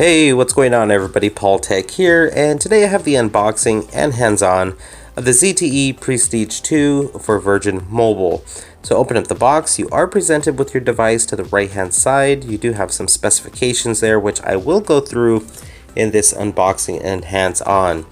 Hey, what's going on everybody? Paul Tech here, and today I have the unboxing and hands-on of the ZTE Prestige 2 for Virgin Mobile. So open up the box, you are presented with your device to the right hand side. You do have some specifications there, which I will go through in this unboxing and hands-on.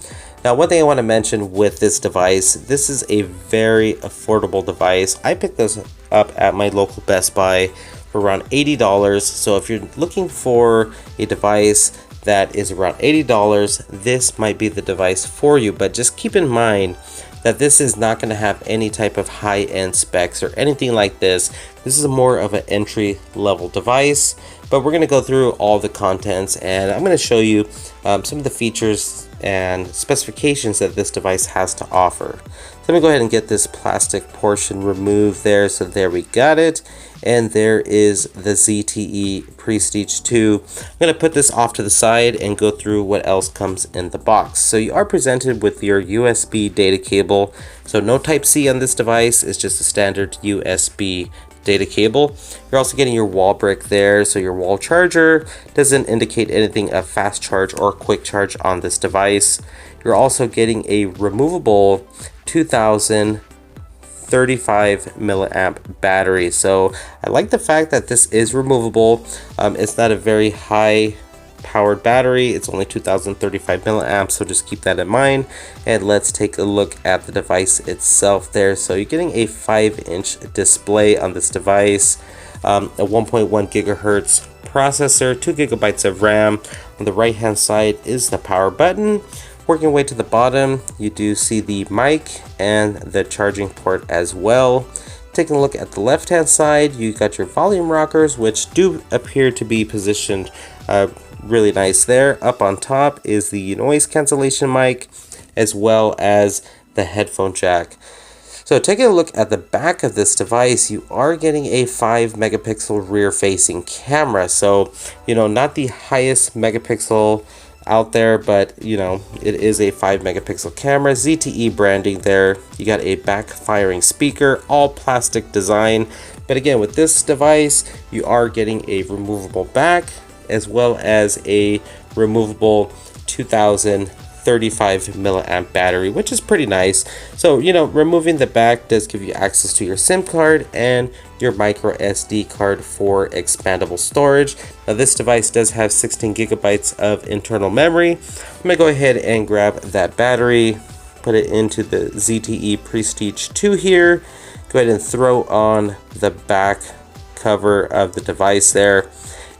Now, one thing I want to mention with this device, this is a very affordable device. I picked this up at my local Best Buy for around $80. So if you're looking for a device that is around $80, this might be the device for you. But just keep in mind that this is not going to have any type of high-end specs or anything like this. This is more of an entry-level device, but we're going to go through all the contents and I'm going to show you some of the features and specifications that this device has to offer. So let me go ahead and get this plastic portion removed there. So there we got it. And there is the ZTE Prestige 2. I'm going to put this off to the side and go through what else comes in the box. So you are presented with your USB data cable. So no Type-C on this device, it's just a standard USB data cable. You're also getting your wall brick there, so your wall charger doesn't indicate anything of fast charge or quick charge on this device. You're also getting a removable 2035 milliamp battery. So I like the fact that this is removable. It's not a very high powered battery, it's only 2035 milliamps, so just keep that in mind. And let's take a look at the device itself there. So you're getting a 5-inch display on this device, a 1.1 gigahertz processor, 2 gigabytes of RAM. On the right hand side is the power button. Working your way to the bottom, you do see the mic and the charging port as well. Taking a look at the left hand side, you got your volume rockers, which do appear to be positioned really nice there. Up on top is the noise cancellation mic as well as the headphone jack. So taking a look at the back of this device, you are getting a 5 megapixel rear facing camera. So, you know, not the highest megapixel out there, but you know, it is a 5 megapixel camera. ZTE branding there. You got a backfiring speaker, all plastic design. But again, with this device, you are getting a removable back as well as a removable 2035 milliamp battery, which is pretty nice. So, you know, removing the back does give you access to your SIM card and your micro SD card for expandable storage. Now this device does have 16 gigabytes of internal memory. I'm gonna go ahead and grab that battery, put it into the ZTE Prestige 2 here. Go ahead and throw on the back cover of the device there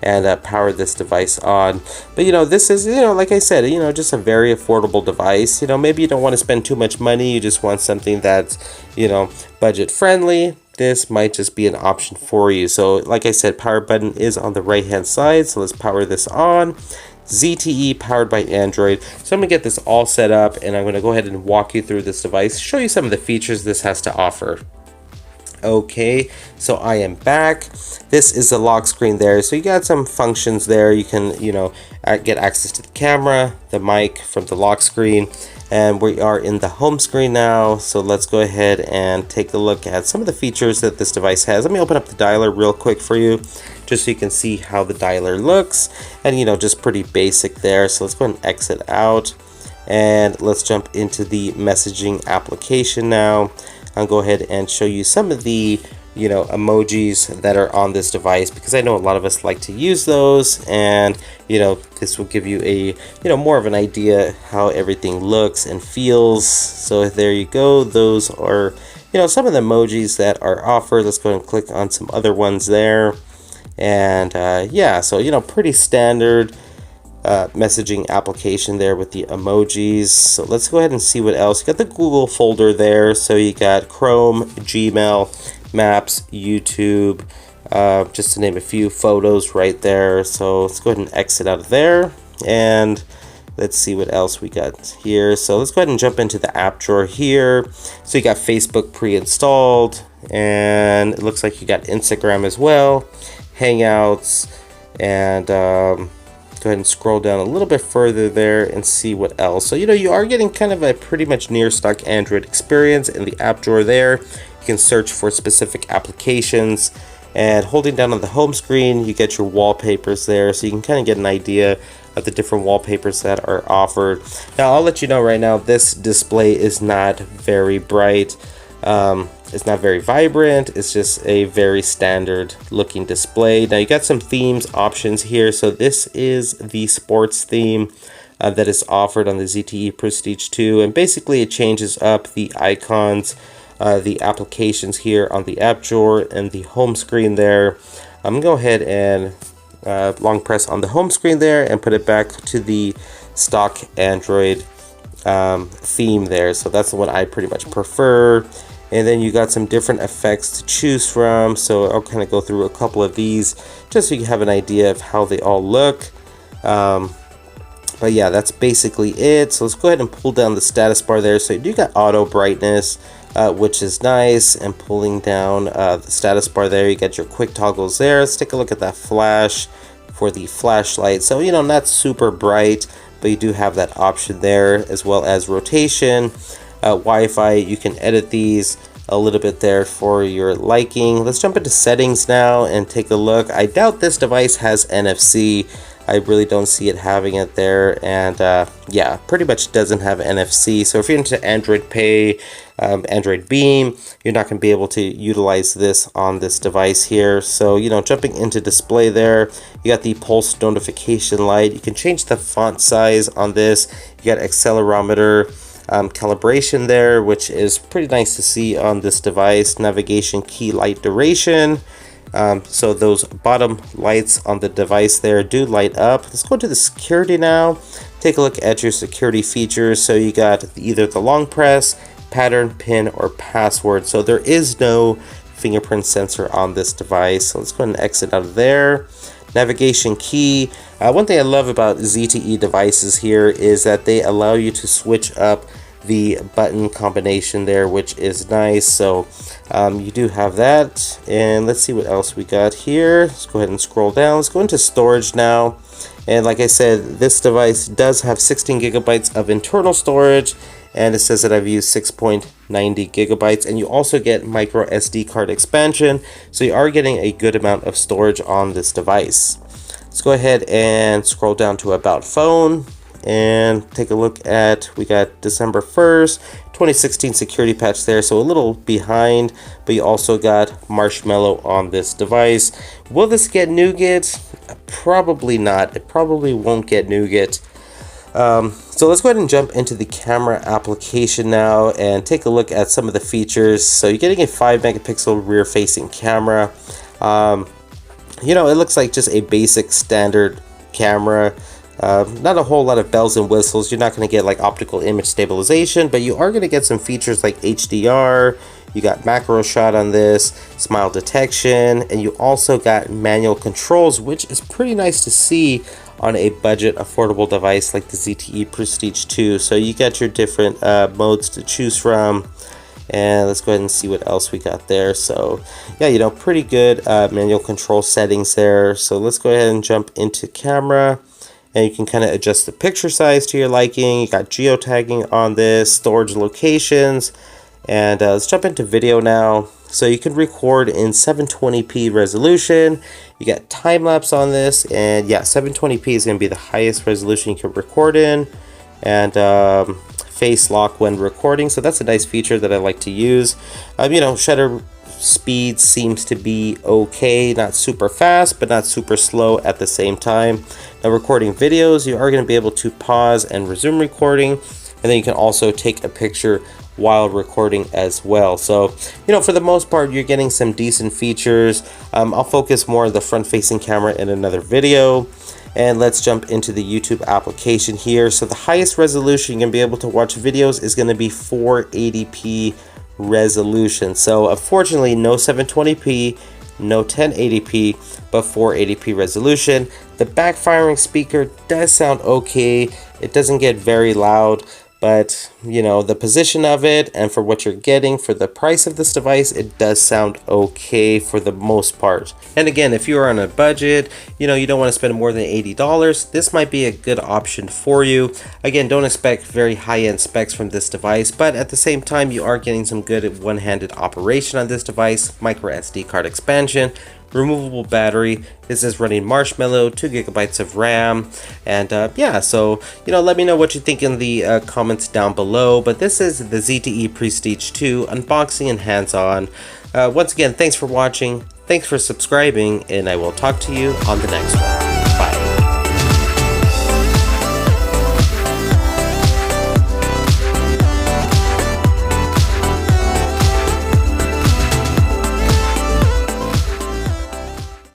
and power this device on. But you know, this is, you know, like I said, you know, just a very affordable device. You know, maybe you don't want to spend too much money, you just want something that's, you know, budget friendly. This might just be an option for you. So like I said, power button is on the right hand side, so let's power this on. ZTE powered by Android. So I'm gonna get this all set up and I'm gonna go ahead and walk you through this device, show you some of the features this has to offer. Okay, so I am back. This is the lock screen there. So you got some functions there. You can, you know, get access to the camera, the mic from the lock screen, and we are in the home screen now. So let's go ahead and take a look at some of the features that this device has. Let me open up the dialer real quick for you, just so you can see how the dialer looks. And you know, just pretty basic there. So let's go ahead and exit out and let's jump into the messaging application now. I'll go ahead and show you some of the, you know, emojis that are on this device, because I know a lot of us like to use those, and you know, this will give you a, you know, more of an idea how everything looks and feels. So there you go, those are, you know, some of the emojis that are offered. Let's go ahead and click on some other ones there, and yeah, so you know, pretty standard messaging application there with the emojis. So let's go ahead and see what else. You got the Google folder there, so you got Chrome, Gmail, Maps, YouTube, just to name a few, photos right there. So let's go ahead and exit out of there and let's see what else we got here. So let's go ahead and jump into the app drawer here. So you got Facebook pre-installed, and it looks like you got Instagram as well, Hangouts, and go ahead and scroll down a little bit further there and see what else. So, you know, you are getting kind of a pretty much near stock Android experience in the app drawer there. You can search for specific applications, and holding down on the home screen, you get your wallpapers there, so you can kind of get an idea of the different wallpapers that are offered. Now I'll let you know right now, this display is not very bright. It's not very vibrant. It's just a very standard looking display. Now you got some themes options here. So this is the sports theme that is offered on the ZTE Prestige 2, and basically it changes up the icons, the applications here on the app drawer and the home screen there. I'm gonna go ahead and long press on the home screen there and put it back to the stock Android theme there. So that's the one I pretty much prefer. And then you got some different effects to choose from, so I'll kind of go through a couple of these just so you have an idea of how they all look. But yeah, that's basically it. So let's go ahead and pull down the status bar there. So you do got auto brightness, which is nice, and pulling down the status bar there, you got your quick toggles there. Let's take a look at that flash for the flashlight. So, you know, not super bright, but you do have that option there, as well as rotation. Wi-Fi, you can edit these a little bit there for your liking. Let's jump into settings now and take a look. I doubt this device has NFC. I really don't see it having it there, and yeah, pretty much doesn't have NFC. So if you're into Android Pay, Android Beam, you're not going to be able to utilize this on this device here. So, you know, jumping into display there, you got the pulse notification light. You can change the font size on this. You got accelerometer, calibration there, which is pretty nice to see on this device. Navigation key light duration. So those bottom lights on the device there do light up. Let's go to the security now. Take a look at your security features. So you got either the long press, pattern, pin, or password. So there is no fingerprint sensor on this device. So let's go ahead and exit out of there. Navigation key. One thing I love about ZTE devices here is that they allow you to switch up the button combination there, which is nice. So you do have that. And let's see what else we got here. Let's go ahead and scroll down. Let's go into storage now. And like I said, this device does have 16 gigabytes of internal storage, and it says that I've used 6.90 gigabytes, and you also get micro SD card expansion, so you are getting a good amount of storage on this device. Let's go ahead and scroll down to About Phone and take a look at, we got December 1st 2016 security patch there, so a little behind, but you also got Marshmallow on this device. Will this get Nougat? Probably not. It probably won't get Nougat. So let's go ahead and jump into the camera application now and take a look at some of the features. So you're getting a 5 megapixel rear facing camera. You know, it looks like just a basic standard camera. Not a whole lot of bells and whistles. You're not going to get like optical image stabilization, but you are going to get some features like HDR. You got macro shot on this, smile detection, and you also got manual controls, which is pretty nice to see on a budget affordable device like the ZTE Prestige 2. So you got your different modes to choose from. And let's go ahead and see what else we got there. So yeah, you know, pretty good manual control settings there. So let's go ahead and jump into camera. And you can kind of adjust the picture size to your liking. You got geotagging on this, storage locations. And let's jump into video now. So you can record in 720p resolution. You got time lapse on this, and yeah, 720p is going to be the highest resolution you can record in. And face lock when recording, so that's a nice feature that I like to use. You know, shutter speed seems to be okay, not super fast, but not super slow at the same time. Now, recording videos, you are going to be able to pause and resume recording, and then you can also take a picture while recording as well. So, you know, for the most part, you're getting some decent features. I'll focus more on the front-facing camera in another video. And let's jump into the YouTube application here. So the highest resolution you're gonna be able to watch videos is gonna be 480p resolution. So unfortunately, no 720p, no 1080p, but 480p resolution. The backfiring speaker does sound okay. It doesn't get very loud, but you know, the position of it and for what you're getting for the price of this device, it does sound okay for the most part. And again, if you're on a budget, you know, you don't want to spend more than $80, this might be a good option for you. Again, don't expect very high-end specs from this device, but at the same time, you are getting some good one-handed operation on this device, micro SD card expansion, removable battery. This is running Marshmallow, 2 gigabytes of RAM, and yeah, so let me know what you think in the comments down below. But this is the ZTE Prestige 2 unboxing and hands-on. Once again, thanks for watching, thanks for subscribing, and I will talk to you on the next one.